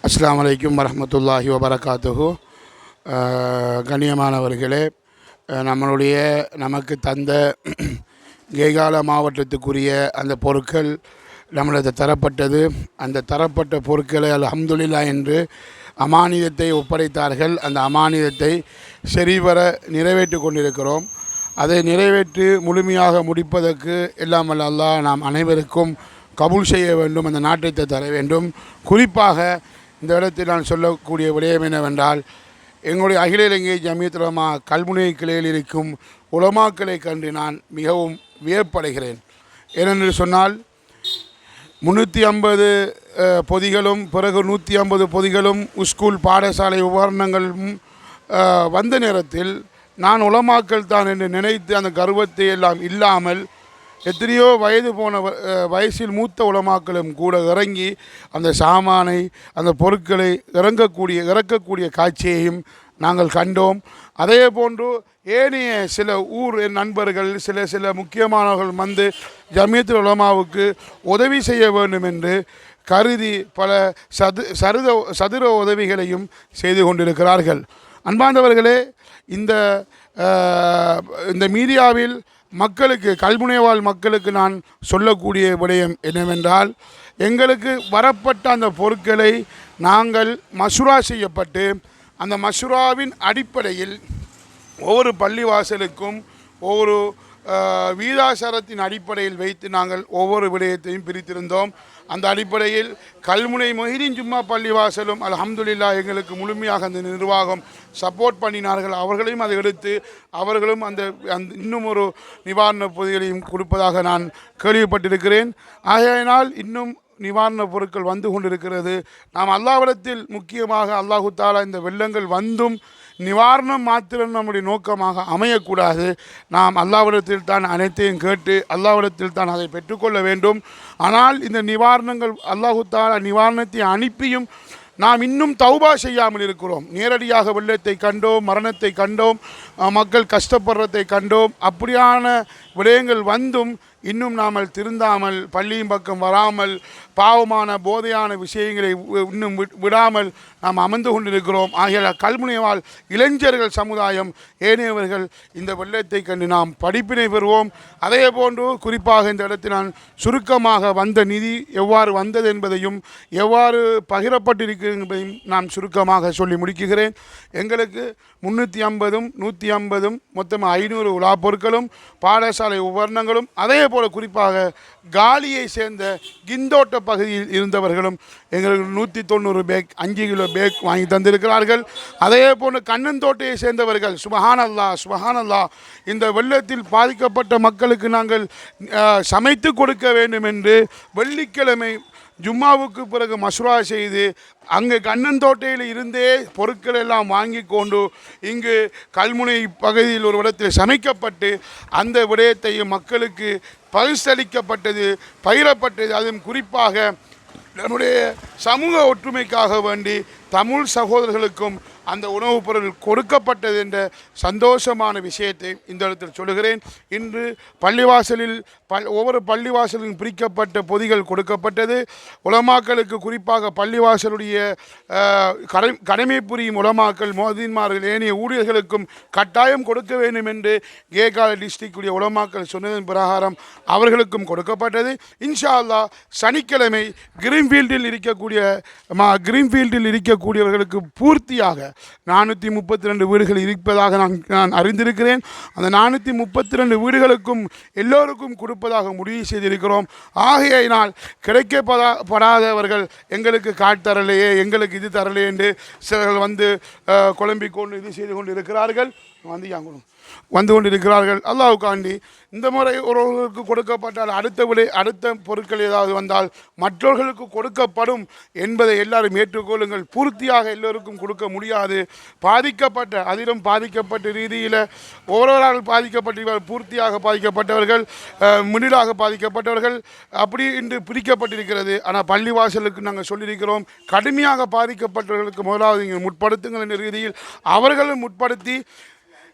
அஸ்ஸலாமு அலைக்கும் வரஹ்மத்துல்லாஹி வபரகாத்துஹு. கண்ணியமானவர்களே, நமக்கு தந்த கேகால மாவட்டத்துக்குரிய அந்த பொருட்கள் நம்மளது தரப்பட்டது. அந்த தரப்பட்ட பொருட்களை அல்ஹம்துலில்லாஹ் என்று அமானிதத்தை ஒப்படைத்தார்கள். அந்த அமானிதத்தை சரிவர நிறைவேற்றி கொண்டிருக்கிறோம். அதை நிறைவேற்றி முழுமையாக முடிப்பதற்கு எல்லாம் வல்ல அல்லாஹ் நாம் அனைவருக்கும் கபூல் செய்ய வேண்டும், அந்த நாட்டத்தை தர வேண்டும். குறிப்பாக இந்த இடத்தில் நான் சொல்லக்கூடிய விடயம் என்னவென்றால், எங்களுடைய அகில இலங்கை ஜமியத்துல் உலமா கல்முனை கிளையில் இருக்கும் உலமாக்களை கண்டு நான் மிகவும் வியப்படைகிறேன். ஏனென்று சொன்னால் 350 பொதிகளும் பிறகு 150 பொதிகளும் ஸ்கூல் பாடசாலை உபகரணங்களும் வந்த நேரத்தில் நான் உலமாக்கள் தான் என்று நினைத்து அந்த கர்வத்தை எல்லாம் இல்லாமல் எத்தனையோ வயது போன வயசில் மூத்த உலமாக்களும் கூட இறங்கி அந்த சாமானை அந்த பொருட்களை இறக்கக்கூடிய காட்சியையும் நாங்கள் கண்டோம். அதே போன்று ஏனைய சில ஊர் நண்பர்கள் சில முக்கியமானவர்கள் வந்து ஜமியத்துல் உலமாவுக்கு உதவி செய்ய வேண்டும் என்று கருதி பல சதுர உதவிகளையும் செய்து கொண்டிருக்கிறார்கள். அன்பார்ந்தவர்களே, இந்த மீடியாவில் மக்களுக்கு, கல்முனை வாழ் மக்களுக்கு நான் சொல்லக்கூடிய விடயம் என்னவென்றால், எங்களுக்கு வரப்பட்ட அந்த பொருட்களை நாங்கள் மசூரா செய்யப்பட்டு அந்த மசூராவின் அடிப்படையில் ஒவ்வொரு பள்ளிவாசலுக்கும் ஒவ்வொரு வீதாசாரத்தின் அடிப்படையில் வைத்து நாங்கள் ஒவ்வொரு விடயத்தையும் பிரித்திருந்தோம். அந்த அடிப்படையில் கல்முனை மொஹிதீன் ஜும்மா பள்ளிவாசலும் அல்ஹம்துலில்லாஹ் எங்களுக்கு முழுமையாக அந்த நிர்வாகம் சப்போர்ட் பண்ணினார்கள். அவர்களையும் அதை எடுத்து அவர்களும் அந்த இன்னும் ஒரு நிவாரண பொதிகளையும் கொடுப்பதாக நான் கேள்விப்பட்டிருக்கிறேன். ஆகையினால் இன்னும் நிவாரணப் பொருட்கள் வந்து கொண்டிருக்கிறது. நாம் அல்லாஹ்விடத்தில் முக்கியமாக அல்லாஹு தாலா இந்த வெள்ளங்கள் வந்தும் நிவாரணம் மாத்திரம் நம்முடைய நோக்கமாக அமையக்கூடாது. நாம் அல்லாஹ்விடத்தில் தான் அனைத்தையும் கேட்டு அல்லாஹ்விடத்தில் தான் அதை பெற்றுக்கொள்ள வேண்டும். ஆனால் இந்த நிவாரணங்கள் அல்லாஹு தாலா நிவாரணத்தை அனுப்பியும் நாம் இன்னும் தௌபா செய்யாமல் இருக்கிறோம். நேரடியாக வெள்ளத்தை கண்டோம், மரணத்தை கண்டோம், மக்கள் கஷ்டப்படுறதை கண்டோம். அப்படியான விடயங்கள் வந்தும் இன்னும் நாம் திருந்தாமல் பள்ளியின் பக்கம் வராமல் பாவமான போதையான விஷயங்களை இன்னும் விடாமல் நாம் அமர்ந்து கொண்டிருக்கிறோம். ஆகிய கல்முனை வாழ் இளைஞர்கள் சமுதாயம் ஏனையவர்கள் இந்த வெள்ளத்தை கண்டு நாம் படிப்பினை பெறுவோம். அதே போன்று குறிப்பாக இந்த இடத்தில் நான் சுருக்கமாக வந்த நிதி எவ்வாறு வந்தது என்பதையும் எவ்வாறு பகிரப்பட்டிருக்கிறது என்பதையும் நான் சுருக்கமாக சொல்லி முடிக்குகிறேன். எங்களுக்கு 350 150 மொத்தம் 500 உலா பொருட்களும் பாடசாலை உபகரணங்களும், அதே போல் குறிப்பாக காலியை சேர்ந்த கிந்தோட்ட பகுதியில் இருந்தவர்களும் எங்களுக்கு 190 பேக் 5 கிலோ பேக் வாங்கி தந்திருக்கிறார்கள். அதே போன்று கண்ணந்தோட்டையை சேர்ந்தவர்கள் சுபஹானல்லாஹ் இந்த வெள்ளத்தில் பாதிக்கப்பட்ட மக்களுக்கு நாங்கள் சமைத்து கொடுக்க வேண்டும் என்று வெள்ளிக்கிழமை ஜும்மாவுக்கு பிறகு மசூரா செய்து அங்கே கண்ணந்தோட்டையில் இருந்தே பொருட்கள் எல்லாம் வாங்கி கொண்டு இங்கு கல்முனை பகுதியில் ஒரு இடத்தில் சமைக்கப்பட்டு அந்த விடயத்தையும் மக்களுக்கு பரிசளிக்கப்பட்டது, பகிரப்பட்டது. அதுவும் குறிப்பாக நம்முடைய சமூக ஒற்றுமைக்காக வேண்டி தமிழ் சகோதரர்களுக்கும் அந்த உணவுப் பொருள் கொடுக்கப்பட்டது என்ற சந்தோஷமான விஷயத்தை இந்த இடத்தில் சொல்லுகிறேன். இன்று பள்ளிவாசலில் ஒவ்வொரு பள்ளிவாசலிலும் பிரிக்கப்பட்ட பொதிகள் கொடுக்கப்பட்டது. உலமாக்களுக்கு குறிப்பாக பள்ளிவாசலுடைய கடமை புரியும் உலமாக்கள், மோதீன்மார்கள், ஏனைய ஊழியர்களுக்கும் கட்டாயம் கொடுக்க வேண்டும் என்று கேகால டிஸ்ட்ரிக்டுடைய உலமாக்கள் சொன்னதன் பிரகாரம் அவர்களுக்கும் கொடுக்கப்பட்டது. இன்ஷா அல்லாஹ் சனிக்கிழமை கிரீன்ஃபீல்டில் இருக்கக்கூடியவர்களுக்கு பூர்த்தியாக 432 வீடுகள் இருப்பதாக நான் அறிந்திருக்கிறேன். அந்த 432 வீடுகளுக்கும் எல்லோருக்கும் கொடுப்பதாக முடிவு செய்திருக்கிறோம். ஆகையினால் கிடைக்கப்படாதவர்கள் எங்களுக்கு காட்டு தரலையே, எங்களுக்கு இது தரலையே என்று சிலர்கள் வந்து குழம்பிக் கொண்டு இது செய்து கொண்டு இருக்கிறார்கள். வந்து கொண்டிருக்கிறார்கள். அல்லாஹ்வுக்காண்டி இந்த முறை ஒருவர்களுக்கு கொடுக்கப்பட்டால் அடுத்த பொருட்கள் ஏதாவது வந்தால் மற்றவர்களுக்கு கொடுக்கப்படும் என்பதை எல்லாரும் ஏற்றுக்கொள்ளுங்கள். பூர்த்தியாக எல்லோருக்கும் கொடுக்க முடியாது. அதிலும் பாதிக்கப்பட்ட ரீதியில் ஒவ்வொருவரால் பாதிக்கப்பட்டிருக்கிறார்கள். பூர்த்தியாக பாதிக்கப்பட்டவர்கள், மிடிலாக பாதிக்கப்பட்டவர்கள், அப்படி இன்று பிரிக்கப்பட்டிருக்கிறது. ஆனால் பள்ளிவாசலுக்கு நாங்கள் சொல்லியிருக்கிறோம், கடுமையாக பாதிக்கப்பட்டவர்களுக்கு முதலாவது நீங்கள் முற்படுத்துங்கள் என்ற ரீதியில் அவர்களும் முற்படுத்தி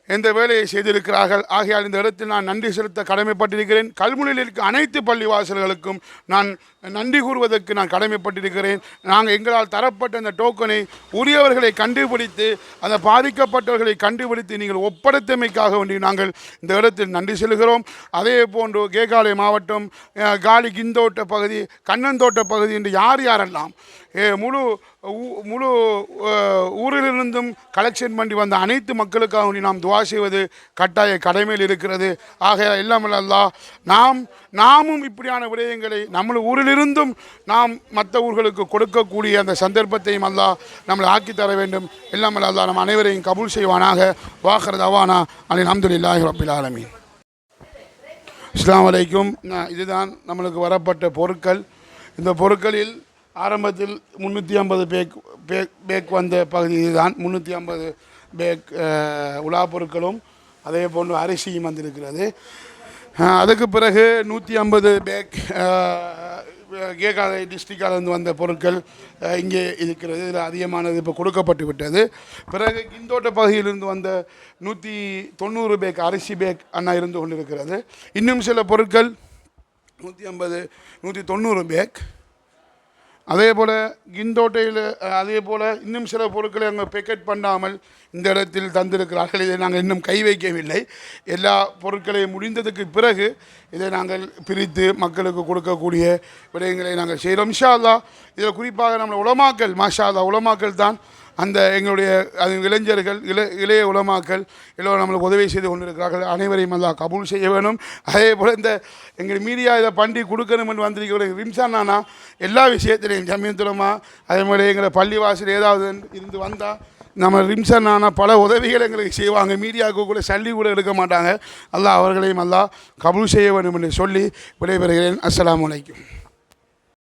இந்த வேலையை செய்திருக்கிறார்கள். ஆகையால் இந்த இடத்தில் நான் நன்றி செலுத்த கடமைப்பட்டிருக்கிறேன். கல்முனையில் இருக்க அனைத்து பள்ளிவாசல்களுக்கும் நான் நன்றி கூறுவதற்கு நான் கடமைப்பட்டிருக்கிறேன். நாங்கள் எங்களால் தரப்பட்ட அந்த டோக்கனை உரியவர்களை கண்டுபிடித்து அந்த பாதிக்கப்பட்டவர்களை கண்டுபிடித்து நீங்கள் ஒப்படைத்தமைக்காக வேண்டி நாங்கள் இந்த இடத்தில் நன்றி செலுகிறோம். அதே போன்று கேகாலை மாவட்டம் காலி கிந்தோட்ட பகுதி, கண்ணந்தோட்ட பகுதி என்று யாரெல்லாம் முழு முழு ஊரிலிருந்தும் கலெக்ஷன் பண்ணி வந்த அனைத்து மக்களுக்காக நாம் துவா செய்வது கட்டாய கடமையில் இருக்கிறது. ஆக எல்லாம் அல்லாஹ் நாமும் இப்படியான விடயங்களை நம்ம ஊரிலிருந்தும் நாம் மற்ற ஊர்களுக்கு கொடுக்கக்கூடிய அந்த சந்தர்ப்பத்தையும் அல்லாஹ் நம்மளை ஆக்கி தர வேண்டும். எல்லாம் அல்லாஹ் நம் அனைவரையும் கபூல் செய்வானாக. வாஹர் தவானா அல்ஹம்துலில்லாஹி ரப்பில் ஆலமீன். அஸ்ஸலாமு அலைக்கும். இதுதான் நம்மளுக்கு வரப்பட்ட பொருட்கள். இந்த பொருட்களில் ஆரம்பத்தில் 350 பேக் வந்த பகுதி இதுதான். 350 பேக் உலா பொருட்களும் அதே போன்று அரிசியும் வந்திருக்கிறது. அதுக்கு பிறகு 150 பேக் கேகாலை டிஸ்ட்ரிக்டாலிருந்து வந்த பொருட்கள் இங்கே இருக்கிறது. இதில் அதிகமானது இப்போ கொடுக்கப்பட்டு விட்டது. பிறகு கிந்தோட்ட பகுதியிலிருந்து வந்த 190 பேக் அரிசி பேக் அண்ணா இருந்து கொண்டிருக்கிறது. இன்னும் சில பொருட்கள் 150 190 பேக். அதே போல் கிந்தோட்டையில் அதே போல் இன்னும் சில பொருட்களை அங்கே பேக்கெட் பண்ணாமல் இந்த இடத்தில் தந்திருக்கிறார்கள். இதை நாங்கள் இன்னும் கை வைக்கவில்லை. எல்லா பொருட்களையும் முடிந்ததுக்கு பிறகு இதை நாங்கள் பிரித்து மக்களுக்கு கொடுக்கக்கூடிய விடயங்களை நாங்கள் செய்கிறோம். இன்ஷா அல்லாஹ் இதில் குறிப்பாக நம்ம உலமாக்கள், மாஷா அல்லாஹ் உலமாக்கள் தான் அந்த எங்களுடைய அது இளைஞர்கள் இளைய உலமாக்கள் எல்லோரும் நம்மளுக்கு உதவி செய்து கொண்டிருக்கிறார்கள். அனைவரையும் அல்லாஹ் கபூல் செய்ய வேணும். அதே போல் இந்த எங்கள் மீடியா இதை பண்ணி கொடுக்கணும் என்று வந்திருக்கிற ரிம்சான் நானா எல்லா விஷயத்திலையும் ஜமியத்துலமா அதே மாதிரி எங்களை பள்ளிவாசல் ஏதாவது இருந்து வந்தால் நம்ம ரிம்சான் நானா பல உதவிகள் எங்களுக்கு செய்வாங்க. மீடியாவுக்கு கூட சல்லி கூட எடுக்க மாட்டாங்க. அல்லாஹ் அவர்களையும் அல்லாஹ் கபூல் செய்ய வேண்டும் என்று சொல்லி விடைபெறுகிறேன். அஸ்ஸலாமு அலைக்கும்.